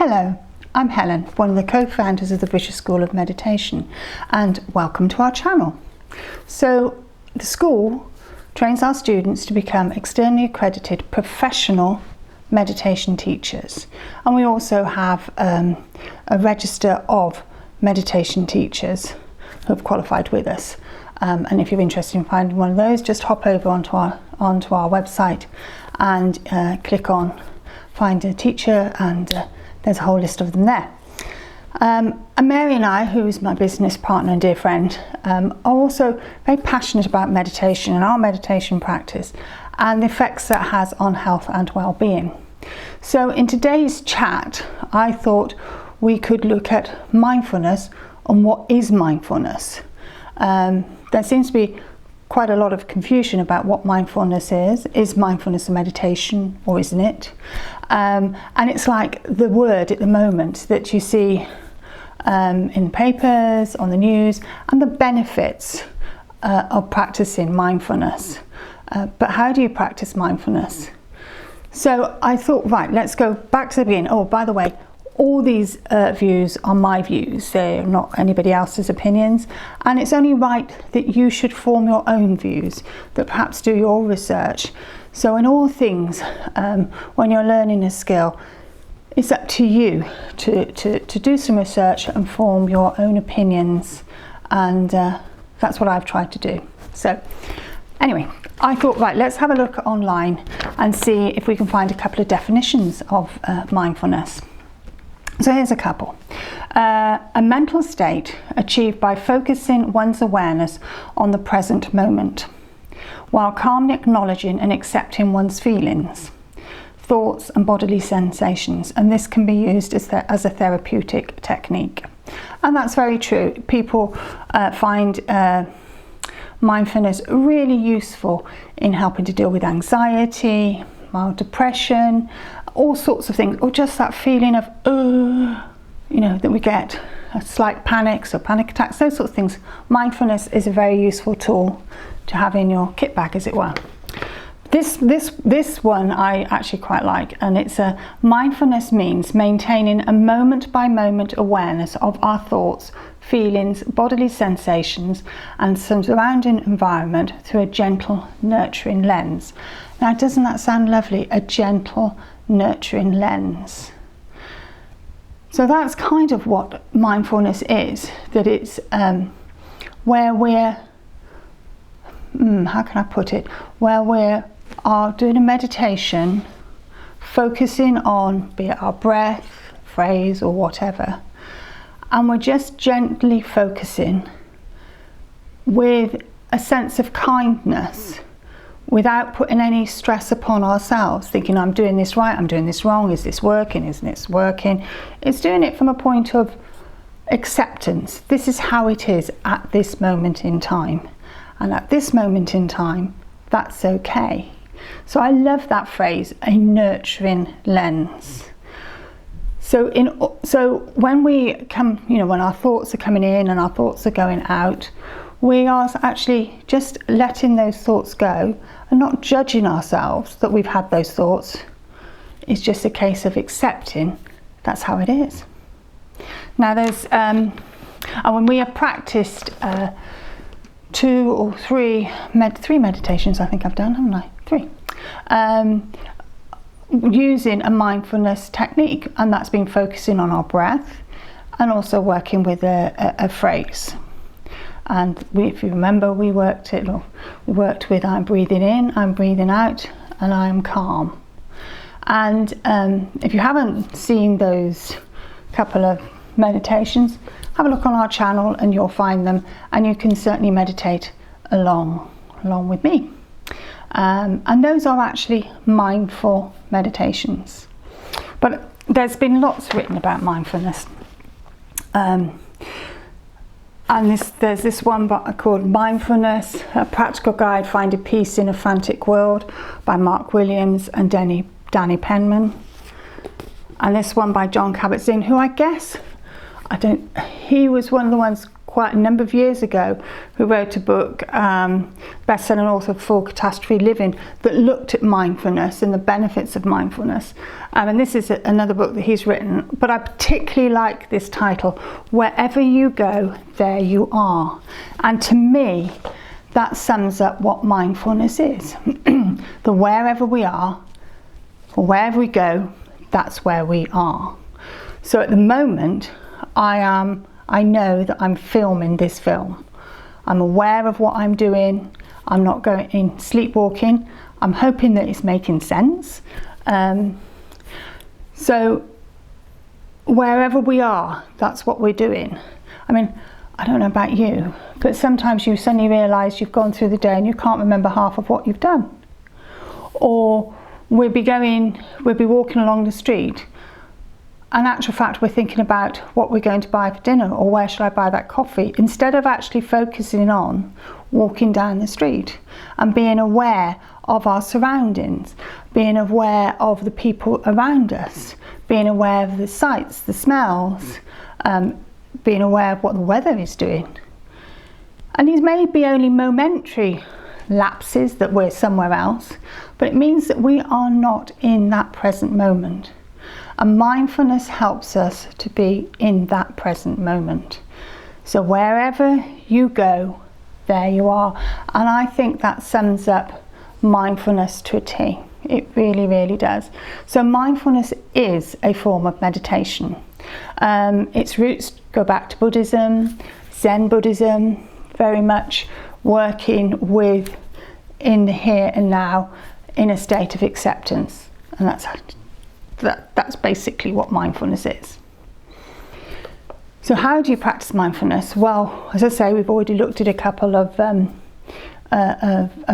Hello, I'm Helen, one of the co-founders of the British School of Meditation, and welcome to our channel. So the school trains our students to become externally accredited professional meditation teachers, and we also have a register of meditation teachers who have qualified with us. And if you're interested in finding one of those, just hop over onto our website and click on find a teacher, and there's a whole list of them there. And Mary and I, who is my business partner and dear friend, are also very passionate about meditation and our meditation practice and the effects that has on health and well-being. So in today's chat, I thought we could look at mindfulness and what is mindfulness. There seems to be quite a lot of confusion about what mindfulness is. Is mindfulness a meditation or isn't it? And it's like the word at the moment that you see in papers, on the news, and the benefits of practicing mindfulness. But how do you practice mindfulness? So I thought, right, let's go back to the beginning. Oh, by the way, all these views are my views. They're not anybody else's opinions, and it's only right that you should form your own views, that perhaps do your research. So in all things, when you're learning a skill, it's up to you to do some research and form your own opinions, and that's what I've tried to do. So anyway, I thought, right, let's have a look online and see if we can find a couple of definitions of mindfulness. So here's a couple. A mental state achieved by focusing one's awareness on the present moment, while calmly acknowledging and accepting one's feelings, thoughts and bodily sensations, and this can be used as a therapeutic technique. And that's very true. People find mindfulness really useful in helping to deal with anxiety, mild depression, all sorts of things, or just that feeling of that we get, slight panics or panic attacks, those sorts of things. Mindfulness is a very useful tool to have in your kit bag, as it were. This one I actually quite like, and it's mindfulness means maintaining a moment by moment awareness of our thoughts, feelings, bodily sensations and some surrounding environment through a gentle, nurturing lens. Now, doesn't that sound lovely? A gentle, nurturing lens. So that's kind of what mindfulness is, that it's where we're, how can I put it, where we are doing a meditation, focusing on, be it our breath, phrase or whatever, and we're just gently focusing with a sense of kindness, without putting any stress upon ourselves, thinking I'm doing this right, I'm doing this wrong, is this working, isn't it working? It's doing it from a point of acceptance. This is how it is at this moment in time, and at this moment in time that's okay. So I love that phrase, a nurturing lens. So when we come, when our thoughts are coming in and our thoughts are going out, we are actually just letting those thoughts go and not judging ourselves that we've had those thoughts. It's just a case of accepting that's how it is. Now there's, and when we have practiced 2 or 3 meditations, I think I've done, haven't I? 3. Using a mindfulness technique, and that's been focusing on our breath and also working with a phrase. And if you remember, we worked with I'm breathing in, I'm breathing out, and I'm calm. And if you haven't seen those couple of meditations, have a look on our channel and you'll find them, and you can certainly meditate along with me. And those are actually mindful meditations. But there's been lots written about mindfulness. And there's this one called Mindfulness, A Practical Guide Finding Peace in a Frantic World by Mark Williams and Danny Penman. And this one by Kabat-Zin, who I guess, he was one of the ones quite a number of years ago who wrote a book, best-selling author for Catastrophe Living, that looked at mindfulness and the benefits of mindfulness. And this is another book that he's written, but I particularly like this title, Wherever You Go, There You Are. And to me, that sums up what mindfulness is. The wherever we are, or wherever we go, that's where we are. So at the moment, I know that I'm filming this film. I'm aware of what I'm doing. I'm not going in sleepwalking. I'm hoping that it's making sense. So wherever we are, that's what we're doing. I mean, I don't know about you, but sometimes you suddenly realise you've gone through the day and you can't remember half of what you've done. Or we'll be walking along the street, and in actual fact we're thinking about what we're going to buy for dinner, or where should I buy that coffee, instead of actually focusing on walking down the street and being aware of our surroundings, being aware of the people around us, being aware of the sights, the smells, being aware of what the weather is doing. And these may be only momentary lapses that we're somewhere else, but it means that we are not in that present moment. And mindfulness helps us to be in that present moment. So wherever you go, there you are. And I think that sums up mindfulness to a T. It really, really does. So mindfulness is a form of meditation. Its roots go back to Buddhism, Zen Buddhism, very much working with in the here and now in a state of acceptance. And that's basically what mindfulness is. So how do you practice mindfulness? Well, as I say, we've already looked at a couple of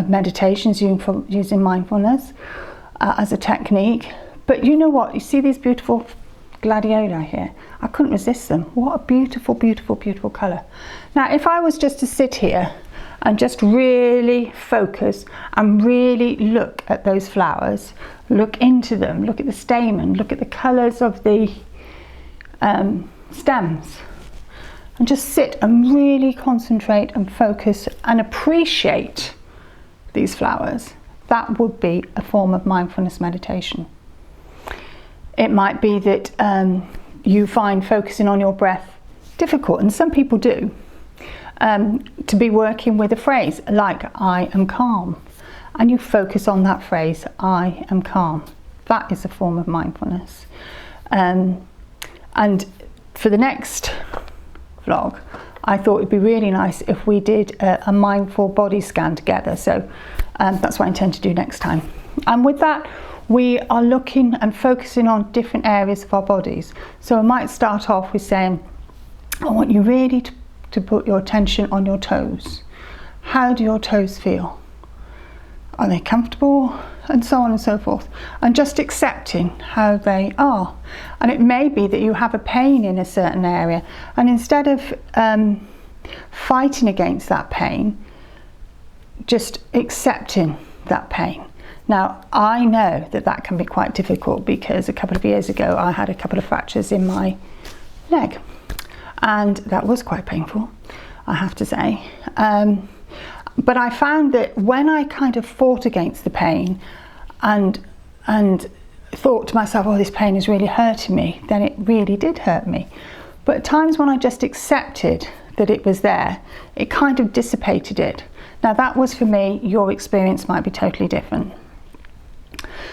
meditations using mindfulness as a technique. But you know what? You see these beautiful gladioli here? I couldn't resist them. What a beautiful, beautiful, beautiful colour. Now, if I was just to sit here and just really focus and really look at those flowers, look into them, look at the stamen, look at the colours of the stems, and just sit and really concentrate and focus and appreciate these flowers, that would be a form of mindfulness meditation. It might be that you find focusing on your breath difficult, and some people do, to be working with a phrase like I am calm, and you focus on that phrase, I am calm. That is a form of mindfulness. And for the next vlog, I thought it'd be really nice if we did a mindful body scan together. So that's what I intend to do next time. And with that, we are looking and focusing on different areas of our bodies. So I might start off with saying, I want you really to put your attention on your toes. How do your toes feel? Are they comfortable? And so on and so forth. And just accepting how they are. And it may be that you have a pain in a certain area, and instead of fighting against that pain, just accepting that pain. Now, I know that can be quite difficult, because a couple of years ago I had a couple of fractures in my leg, and that was quite painful, I have to say. But I found that when I kind of fought against the pain and thought to myself, oh, this pain is really hurting me, then it really did hurt me. But at times when I just accepted that it was there, it kind of dissipated it. Now that was for me. Your experience might be totally different.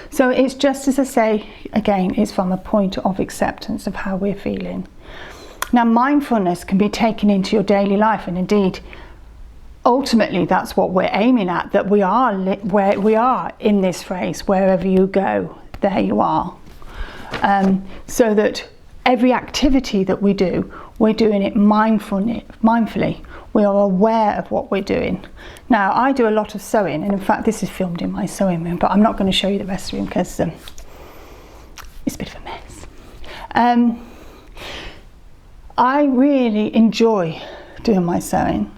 So it's just, as I say, again, it's from a point of acceptance of how we're feeling. Now mindfulness can be taken into your daily life, and indeed ultimately that's what we're aiming at, that we are where we are in this phrase, wherever you go, there you are. So that every activity that we do, we're doing it mindfully. We are aware of what we're doing. Now, I do a lot of sewing, and in fact this is filmed in my sewing room, but I'm not going to show you the rest of the room because it's a bit of a mess. I really enjoy doing my sewing.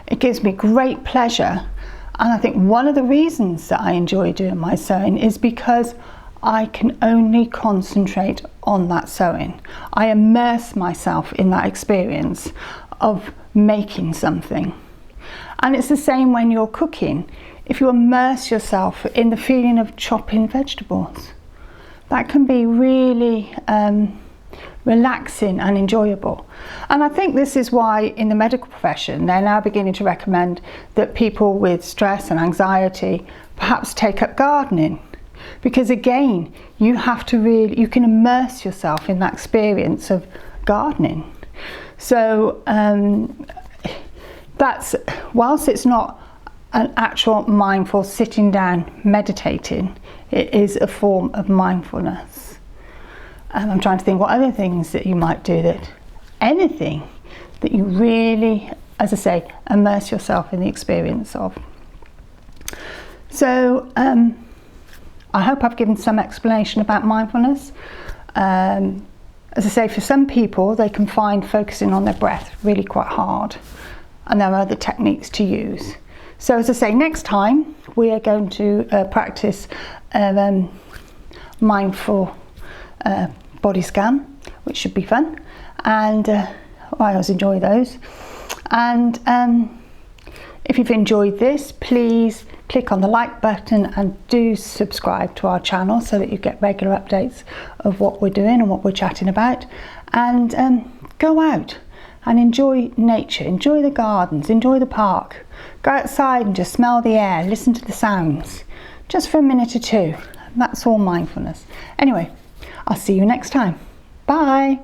It gives me great pleasure, and I think one of the reasons that I enjoy doing my sewing is because I can only concentrate on that sewing. I immerse myself in that experience of making something. And it's the same when you're cooking. If you immerse yourself in the feeling of chopping vegetables, that can be really relaxing and enjoyable. And I think this is why in the medical profession they're now beginning to recommend that people with stress and anxiety perhaps take up gardening, because again you can immerse yourself in that experience of gardening. So that's, whilst it's not an actual mindful sitting down meditating, it is a form of mindfulness. I'm trying to think what other things that you might do, anything that you really, as I say, immerse yourself in the experience of. So I hope I've given some explanation about mindfulness. As I say, for some people they can find focusing on their breath really quite hard, and there are other techniques to use. So as I say, next time we are going to practice mindful body scan, which should be fun, and I always enjoy those. And if you've enjoyed this, please click on the like button and do subscribe to our channel so that you get regular updates of what we're doing and what we're chatting about. And go out and enjoy nature, enjoy the gardens, enjoy the park. Go outside and just smell the air, listen to the sounds, just for a minute or two. That's all mindfulness. Anyway, I'll see you next time. Bye.